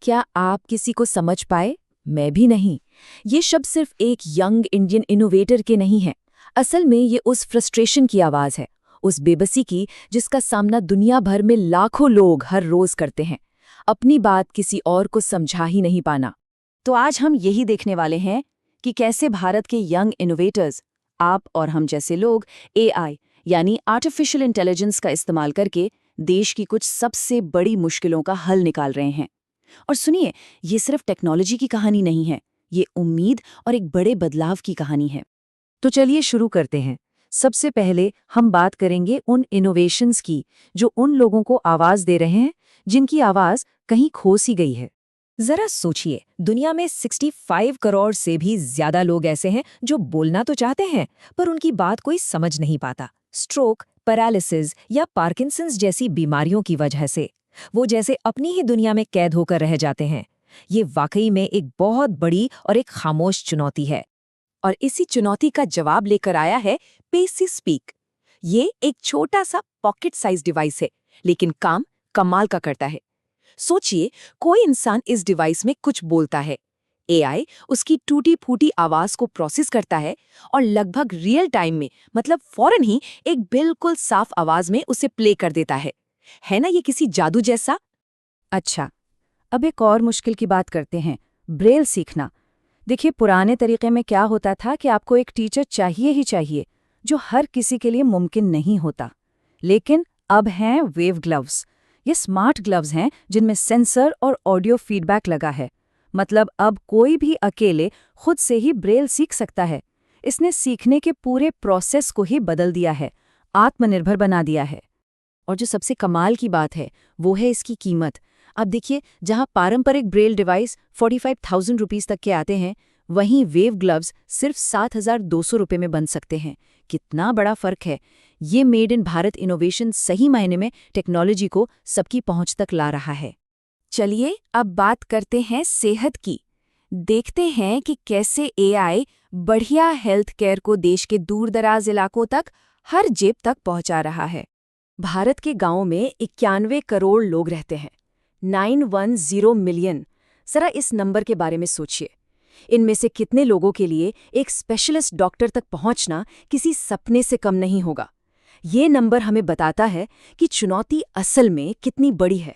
क्या आप किसी को समझ पाए? मैं भी नहीं। ये शब्द सिर्फ एक यंग इंडियन इनोवेटर के नहीं है। असल में ये उस फ्रस्ट्रेशन की आवाज है, उस बेबसी की जिसका सामना दुनिया भर में लाखों लोग हर रोज करते हैं। अपनी बात किसी और को समझा ही नहीं पाना। तो आज हम यही देखने वाले हैं कि कैसे भारत के यंग इनोवेटर्स, आप और हम जैसे लोग, एआई यानी आर्टिफिशियल इंटेलिजेंस का इस्तेमाल करके देश की कुछ सबसे बड़ी मुश्किलों का हल निकाल रहे हैं। और सुनिए, ये सिर्फ टेक्नोलॉजी की कहानी नहीं है, ये उम्मीद और एक बड़े बदलाव की कहानी है। तो चलिए शुरू करते हैं। सबसे पहले हम बात करेंगे उन इनोवेशंस की जो उन लोगों को आवाज दे रहे हैं जिनकी आवाज कहीं खो सी गई है। जरा सोचिए, दुनिया में 65 करोड़ से भी ज्यादा लोग ऐसे हैं जो बोलना तो चाहते हैं पर उनकी बात कोई समझ नहीं पाता। स्ट्रोक, पैरालिसिस या पार्किंसंस जैसी बीमारियों की वजह से वो जैसे अपनी ही दुनिया में कैद होकर रह जाते हैं। ये वाकई में एक बहुत बड़ी और एक खामोश चुनौती है। और इसी चुनौती का जवाब लेकर आया है पेसी स्पीक। ये एक छोटा सा पॉकेट साइज डिवाइस है, लेकिन काम कमाल का करता है। सोचिए, कोई इंसान इस डिवाइस में कुछ बोलता है, एआई उसकी टूटी फूटी आवाज को प्रोसेस करता है और लगभग रियल टाइम में, मतलब फौरन ही, एक बिल्कुल साफ आवाज में उसे प्ले कर देता है ना ये किसी जादू जैसा? अच्छा, अब एक और मुश्किल की बात करते हैं, ब्रेल सीखना। देखिए, पुराने तरीके में क्या होता था कि आपको एक टीचर चाहिए ही चाहिए, जो हर किसी के लिए मुमकिन नहीं होता। लेकिन अब हैं वेव ग्लव्स। ये स्मार्ट ग्लव्स हैं जिनमें सेंसर और ऑडियो फीडबैक लगा है। मतलब अब कोई भी अकेले खुद से ही ब्रेल सीख सकता है। इसने सीखने के पूरे प्रोसेस को ही बदल दिया है, आत्मनिर्भर बना दिया है। और जो सबसे कमाल की बात है वो है इसकी कीमत। अब देखिए, जहां पारंपरिक ब्रेल डिवाइस 45,000 रुपीस तक के आते हैं, वहीं वेव ग्लव्स सिर्फ 7,200 रुपये में बन सकते हैं। कितना बड़ा फर्क है। ये मेड इन भारत इनोवेशन सही मायने में टेक्नोलॉजी को सबकी पहुंच तक ला रहा है। चलिए अब बात करते हैं सेहत की। देखते हैं कि कैसे एआई बढ़िया हेल्थ केयर को देश के दूर-दराज इलाकों तक, हर जेब तक पहुंचा रहा है। भारत के गांवों में 91 करोड़ लोग रहते हैं, 910 मिलियन। जरा इस नंबर के बारे में सोचिए। इनमें से कितने लोगों के लिए एक स्पेशलिस्ट डॉक्टर तक पहुंचना किसी सपने से कम नहीं होगा। ये नंबर हमें बताता है कि चुनौती असल में कितनी बड़ी है।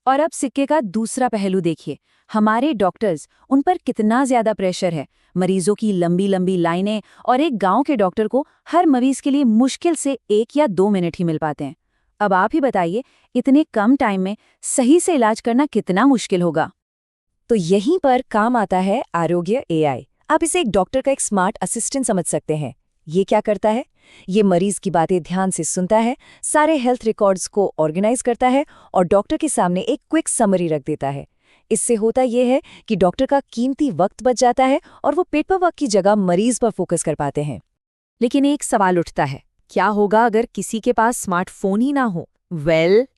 और अब सिक्के का दूसरा पहलू देखिए, हमारे डॉक्टर्स, उन पर कितना ज्यादा प्रेशर है। मरीजों की लंबी लंबी लाइनें, और एक गांव के डॉक्टर को हर मरीज के लिए मुश्किल से 1 या 2 मिनट ही मिल पाते हैं। अब आप ही बताइए, इतने कम टाइम में सही से इलाज करना कितना मुश्किल होगा। तो यहीं पर काम आता है आरोग्य एआई। आप इसे एक डॉक्टर का एक स्मार्ट असिस्टेंट समझ सकते हैं। ये क्या करता है? ये मरीज की बातें ध्यान से सुनता है, सारे हेल्थ रिकॉर्ड्स को ऑर्गेनाइज करता है और डॉक्टर के सामने एक क्विक समरी रख देता है। इससे होता यह है कि डॉक्टर का कीमती वक्त बच जाता है और वो पेपरवर्क की जगह मरीज पर फोकस कर पाते हैं। लेकिन एक सवाल उठता है, क्या होगा अगर किसी के पास स्मार्टफोन ही ना हो?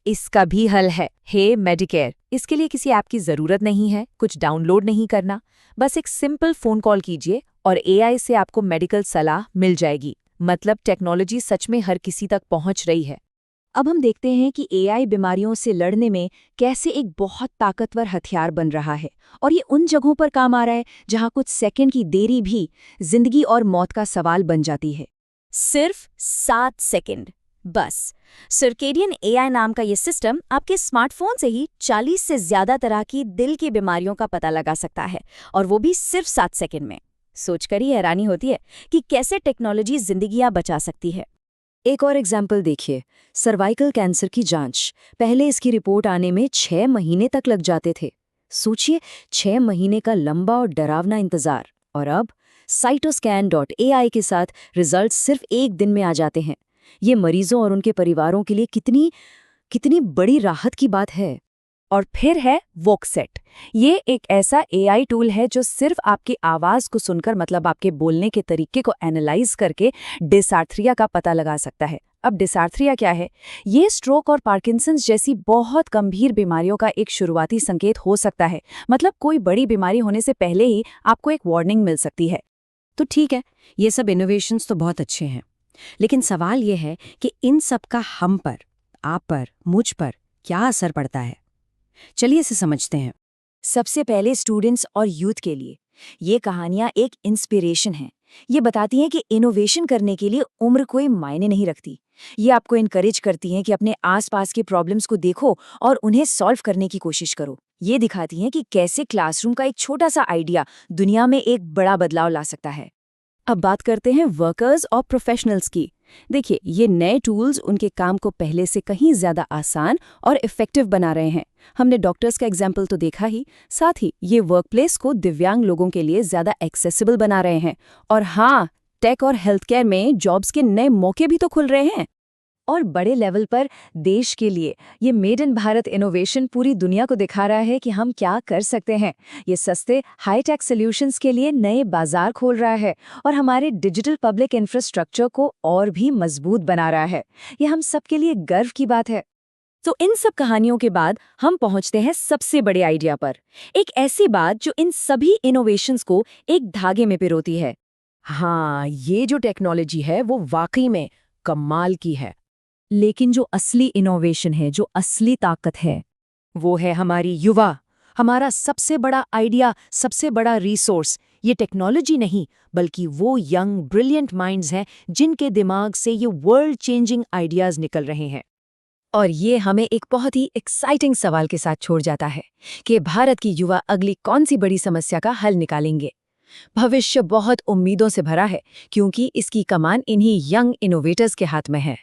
इसका भी हल है। हे मेडिकेयर, इसके लिए किसी ऐप की जरूरत नहीं है, कुछ डाउनलोड नहीं करना। बस एक सिंपल फोन कॉल कीजिए और एआई से आपको मेडिकल सलाह मिल जाएगी। मतलब टेक्नोलॉजी सच में हर किसी तक पहुंच रही है। अब हम देखते हैं कि एआई बीमारियों से लड़ने में कैसे एक बहुत ताकतवर हथियार बन रहा है। और ये उन जगहों पर काम आ रहा है जहां कुछ सेकंड की देरी भी जिंदगी और मौत का सवाल बन जाती है। सिर्फ 7 सेकंड बस। सर्केडियन एआई नाम का ये सिस्टम आपके स्मार्टफोन से ही 40 से ज्यादा तरह की दिल की बीमारियों का पता लगा सकता है, और वो भी सिर्फ 7 सेकंड में। सोचकर ही हैरानी होती है कि कैसे टेक्नोलॉजी जिंदगियां बचा सकती है। एक और एग्जाम्पल देखिए, सर्वाइकल कैंसर की जांच। पहले इसकी रिपोर्ट आने में 6 महीने तक लग जाते थे। सोचिए, 6 महीने का लंबा और डरावना इंतजार। और अब cytoscan.ai के साथ रिजल्ट सिर्फ 1 दिन में आ जाते हैं। ये मरीजों और उनके परिवारों के लिए कितनी कितनी बड़ी राहत की बात है। और फिर है वोक्सेट। ये एक ऐसा एआई टूल है जो सिर्फ आपकी आवाज को सुनकर, मतलब आपके बोलने के तरीके को एनालाइज करके डिसार्थ्रिया का पता लगा सकता है। अब डिसार्थ्रिया क्या है? ये स्ट्रोक और पार्किंसंस जैसी बहुत गंभीर बीमारियों का एक शुरुआती संकेत हो सकता है। मतलब कोई बड़ी बीमारी होने से पहले ही आपको एक वार्निंग मिल सकती है। तो ठीक है, ये सब इनोवेशंस तो बहुत अच्छे हैं, लेकिन सवाल ये है कि इन सब का हम पर, आप पर, मुझ पर क्या असर पड़ता है। चलिए इसे समझते हैं। सबसे पहले स्टूडेंट्स और यूथ के लिए ये कहानियां एक इंस्पिरेशन हैं। ये बताती हैं कि इनोवेशन करने के लिए उम्र कोई मायने नहीं रखती। ये आपको इनकरेज करती हैं कि अपने आसपास के प्रॉब्लम्स को देखो और उन्हें सॉल्व करने की कोशिश करो। ये दिखाती हैं कि कैसे क्लासरूम का एक छोटा सा आइडिया दुनिया में एक बड़ा बदलाव ला सकता है। अब बात करते हैं वर्कर्स और प्रोफेशनल्स की। देखिए, ये नए टूल्स उनके काम को पहले से कहीं ज़्यादा आसान और इफ़ेक्टिव बना रहे हैं। हमने डॉक्टर्स का एग्जाम्पल तो देखा ही, साथ ही ये वर्कप्लेस को दिव्यांग लोगों के लिए ज़्यादा एक्सेसिबल बना रहे हैं। और हाँ, टेक और हेल्थ केयर में जॉब्स के नए मौके भी तो खुल रहे हैं। और बड़े लेवल पर देश के लिए ये मेड इन भारत इनोवेशन पूरी दुनिया को दिखा रहा है कि हम क्या कर सकते हैं। ये सस्ते हाईटेक सॉल्यूशंस के लिए नए बाजार खोल रहा है और हमारे डिजिटल पब्लिक इंफ्रास्ट्रक्चर को और भी मजबूत बना रहा है। ये हम सबके लिए गर्व की बात है। तो इन सब कहानियों के बाद हम पहुंचते हैं सबसे बड़े आइडिया पर, एक ऐसी बात जो इन सभी इनोवेशंस को एक धागे में पिरोती है। हाँ, ये जो टेक्नोलॉजी है वो वाकई में कमाल की है। लेकिन जो असली इनोवेशन है, जो असली ताकत है, वो है हमारी युवा, हमारा सबसे बड़ा आइडिया, सबसे बड़ा रिसोर्स। ये टेक्नोलॉजी नहीं, बल्कि वो यंग ब्रिलियंट माइंड्स हैं जिनके दिमाग से ये वर्ल्ड चेंजिंग आइडियाज निकल रहे हैं। और ये हमें एक बहुत ही एक्साइटिंग सवाल के साथ छोड़ जाता है कि भारत की युवा अगली कौन सी बड़ी समस्या का हल निकालेंगे। भविष्य बहुत उम्मीदों से भरा है, क्योंकि इसकी कमान इन्हीं यंग इनोवेटर्स के हाथ में है।